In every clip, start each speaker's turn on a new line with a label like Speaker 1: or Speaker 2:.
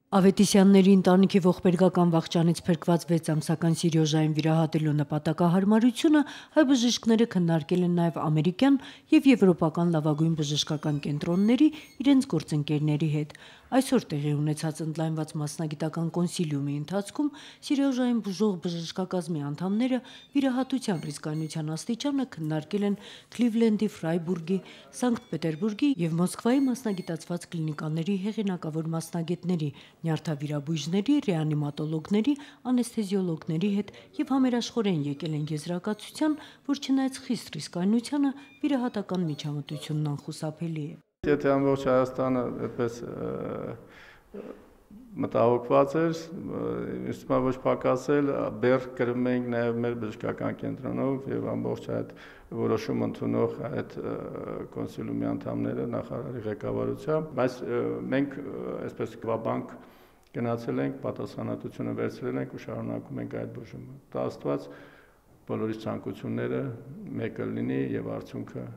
Speaker 1: Ավետիսյանների ընտանիքի ողբերգական վախճանից փրկված 6 ամսական Սիրոժային վիրահատելու նպատակահարմարությունը հայ բժիշկները քննարկել են նաև ամերիկյան և եվրոպական լավագույն բժշկական կենտրոնների իրենց գործընկերների հետ։ Այսօր տեղի ունեցած ընդլայնված մասնագիտական կոնսիլիումի ընթացքում Սիրոժային բուժող բժշկակազմի անդամները վիրահատության ռիսկայնության աստիճանը քննարկել են Քլիվլենդի, Ֆրայբուրգի, Սանկտ Պետերբուրգի և Մոսկվայի մասնագիտացված կլինիկաների հեղինակավոր մասնագետների, նյարդավիրաբույժների, ռեանիմատոլոգների, անեսթեզիոլոգների հետ և համերաշխորեն եկել են եզրակացության, որ չնայած խիստ ռիսկայնությանը, վիրահատական միջամտությունն անխուսափելի է։
Speaker 2: Եթե ամբողջ Հայաստանը այդպես մտահոգված էր, ինձ թվում է ոչ պակասել, բեռ կրում էինք նաև մեր բժշկական կենտրոնով եւ ամբողջ այդ որոշում ընդունող այդ կոնսիլիումի անդամները նախարարի ղեկավարությամբ, բայց մենք այսպես կվաբանկ գնացել ենք, պատասխանատվությունը վերցրել ենք ու շարունակում ենք այդ բուժումը։ Տա Աստված բոլորի ցանկությունները մեկը լինի եւ արդյունքը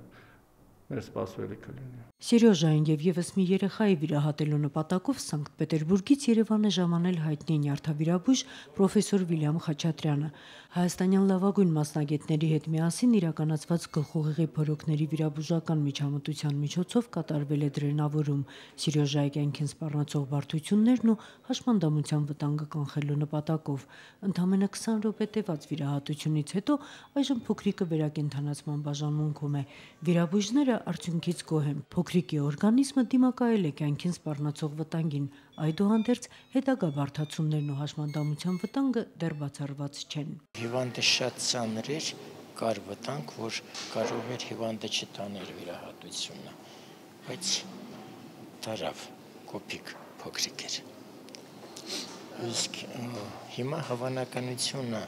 Speaker 2: մեր սպասվելիքը լինի։
Speaker 1: Սիրոժային եւ եւս մի երեխայի վիրահատելու նպատակով Սանկտ Պետերբուրգից Երևան է ժամանել հայտնի նյարդավիրաբույժ պրոֆեսոր Վիլյամ Խաչատրյանը։ Հայաստանյան լավագույն մասնագետների հետ միասին իրականացված գլխուղեղի փորոքների վիրաբուժական միջամտության միջոցով կատարվել է դրենավորում, Սիրոժայի կյանքին սպառնացող բարդություններն ու հաշմանդամության վտանգը կանխելու նպատակով։ Ընդամենը 20 րոպե տևած վիրահատությունից հետո այժմ փոքրիկը վերակենդանացման բաժանմունքում է։ Վիրաբույժները արդյունքից գոհ են։ Փոքրիկի օրգանիզմը դիմակայել է կյանքին սպառնացող վտանգին, այդուհանդերձ հետագա բարդացումներն ու հաշմանդամության վտանգը դեռ բացառված չեն։
Speaker 3: Հիվանդը շատ ծանր էր, կար վտանգ, որ կարող էր հիվանդը չտաներ վիրահատությունը, բայց տարավ, կոպիկ փոքրիկ էր։ Իսկ հիմա հավանականությունը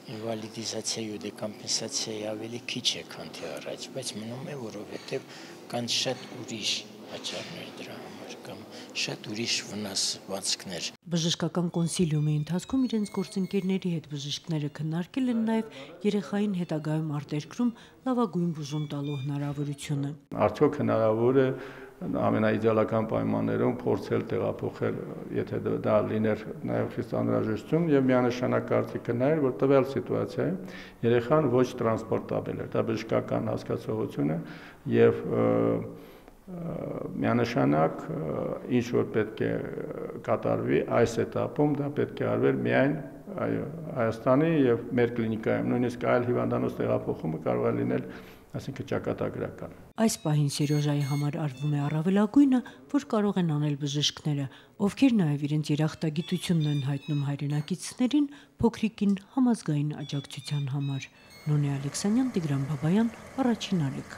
Speaker 3: ինվալիդիզացիայի ու դեկոմպենսացիայի ավելի քիչ է, քան թե առաջ, բայց մնում է, որովհետև կան շատ ուրիշ պատճառներ դրա համար կամ շատ ուրիշ վնասվածքներ։
Speaker 1: Բժշկական կոնսիլիումի ընթացքում իրենց գործընկերների հետ բժիշկները քննարկել են նաև երեխային հետագայում արտերկրում լավագույն բուժում տալու հնարավորությունը։
Speaker 2: Արդյոք հնարավոր է ամենաիդեալական պայմաններում փորձել տեղափոխել, եթե դա լիներ նաև խիստ անհրաժեշտություն եւ միանշանակ կարծիքը նա էր, որ տվյալ սիտուացիայում երեխան ոչ տրանսպորտաբել է, դա բժշկական հասկացողություն է եւ միանշանակ ինչ որ պետք է կատարվի այս этаպում, դա պետք է արվեր միայն Հայաստանի եւ մեր կլինիկայում, նույնիսկ այլ հիվանդանոց տեղափոխումը կարող է լինել, այսինքն ճակատագրական։
Speaker 1: Այս պահին Սիրոժայի համար արվում է առավելագույնը, որ կարող են անել բժիշկները, ովքեր նաև իրենց երախտագիտությունն են հայտնում հայրենակիցներին փոքրիկին համազգային աջակցության համար։ Նոնե Ալեքսանյան, Տիգրան Բաբայան, Առաջին ալիք։